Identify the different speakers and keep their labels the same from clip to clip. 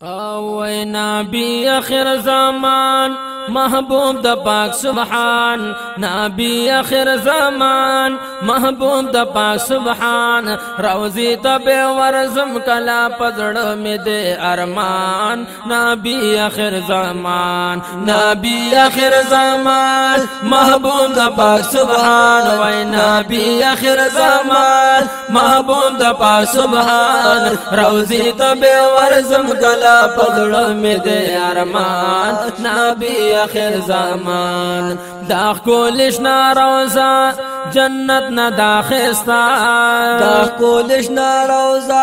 Speaker 1: او نبی آخر زمان محبوب د پاک سبحان نبی آخر زمان محبوب د پاک سبحان روزی تب ورزم کلا پزړ می دے ارمان نبی آخر زمان نبی آخر زمان محبوب د پاک سبحان وای نبی آخر زمان محبوب د پاک سبحان روزی تب ورزم کلا پزړ می دے ارمان نبی آخر زمان دا کولش ناروزا جنت نہ داخستا
Speaker 2: دا کولش ناروزا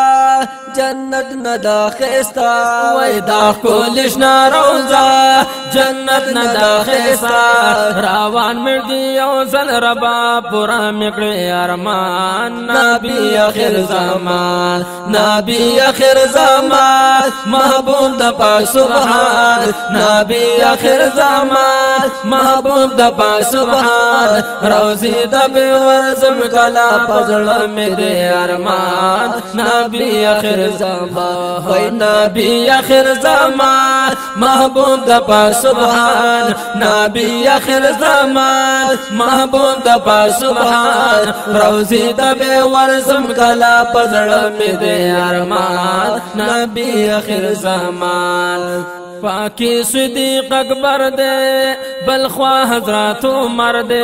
Speaker 2: جنت نہ داخستا
Speaker 1: وای دا کولش ناروزا جنت نہ داخستا روان مردی او زل ربا پورا مکڑی ارمان نبی آخر زمان نبی آخر زمان محبوب د پاک سبحان نبی آخر زمان محبوب د پاک سبحان روزی دب ورزم کلا پزړ می دے ارمان نبی آخر زمان وای نبی آخر زمان محبوب د پاک سبحان نبی آخر زمان محبوب د پاک سبحان روزی دب ورزم کلا پزړ می دے ارمان نبی آخر زمان پاکی صدیق اکبر دے بلخوا حضرات عمر دے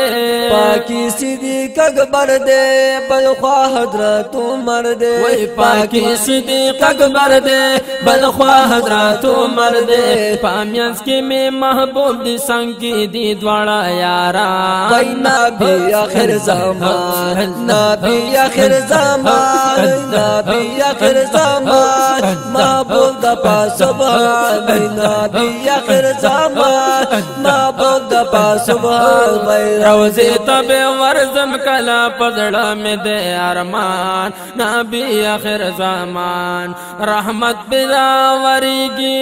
Speaker 2: پاکی صدیق اکبر دے بلخوا حضرات عمر دے
Speaker 1: وای پاکی صدیق اکبر دے بلخوا حضرات عمر دے پامیانس کی میں محبوب دی سنگ کی دی دوڑا یارا
Speaker 2: وای نبی آخر زمان نبی آخر زمان نبی آخر زمان محبوب دا پاک سبحان نبی آخر زمان محبوب د پاک سبحان
Speaker 1: روزی تب ورزم کلا پزړ می دے ارمان نبی آخر زمان رحمت بلا وریگی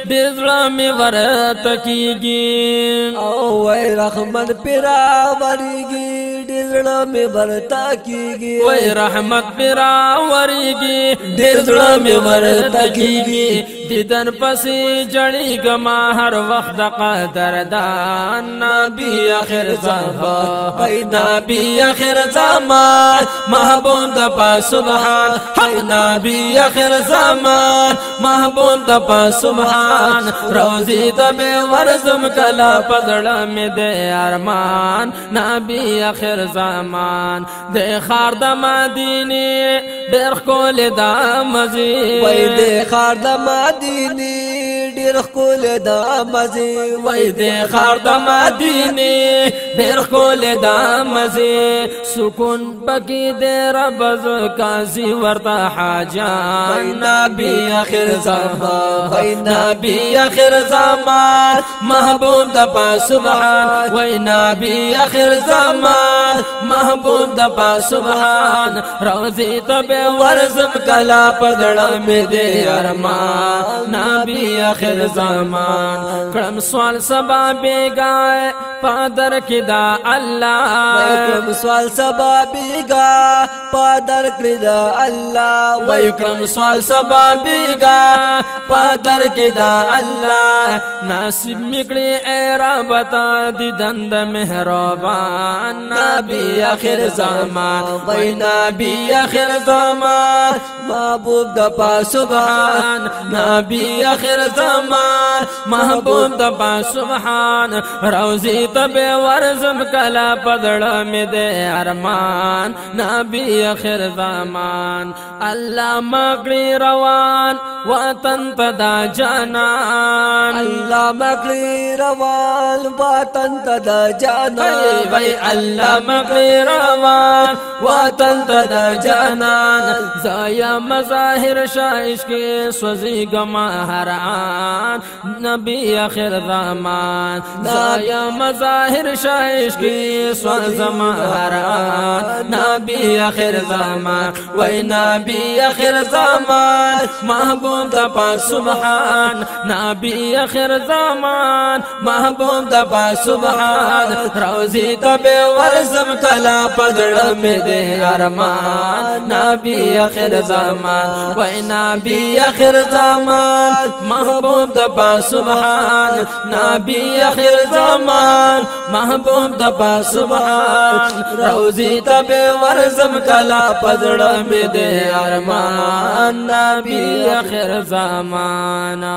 Speaker 1: دزړه می ورت کیږي
Speaker 2: او وای رحمت پیرا وریگی دزړه می ورتا کیږي
Speaker 1: وای رحمت پیرا وریگی دزړه می ورت کیږي دیدن پسې جړی گما هر وخت قدردان نبی آخر زمان وای نبی آخر زمان محبوب د پاک سبحان هاي نبی آخر زمان محبوب د پاک سبحان روزی تب ورزم کلا پزړ می دے ارمان نبی آخر زمان دے خار د مدینه ډېر کول د مزي
Speaker 2: وای دے خار د مدینه ډېر کول د مزي
Speaker 1: وای دے خار د مدینه ډېر کول د مزي سکون بکی دے رب قاضی ورتا حاجان نبی آخر زمان وای نبی آخر زمان محبوب د پاک سبحان وای نبی آخر زمان محبوب د پاک سبحان روزی تب ورزم کلا پزړ می دے ارمان نبی آخر زمان کړم سوال سبا بیگا پادر کدا الله
Speaker 2: کړم سوال سبا بیگا پادر کدا الله
Speaker 1: وای کړم سوال سبا بیگا پادر کدا الله نصیب میکړي اے رب تا دی دند مهربان نبی آخر زمان وای نبی آخر زمان
Speaker 2: محبوب د پاک
Speaker 1: سبحان نبی آخر زمان محبوب د پاک سبحان روزی تب ورزم کلا پزړ می دے ارمان نبی آخر زمان الله مکړي روان وطن تدا جانان
Speaker 2: الله مکړي روان وطن تدا جانان
Speaker 1: وای الله مکړي روان وطن تدا جانان زایا مظاهر شایش کے سوزی گما حران نبی آخر زمان زایا مظاهر شایش کی سوز حران نبی آخر زمان وای نبی آخر زمان محبوب د پاک سبحان نبی آخر زمان محبوب د پاک سبحان روزی ته به ورزم کلا پزړه مې دې ارمان نبی آخر زمان وای نبی آخر زمان محبوب د پاک سبحان نبی آخر زمان محبوب د پاک سبحان روزی ته به ورزم کلا پزړه مې دې ارمان نبی آخر زمانہ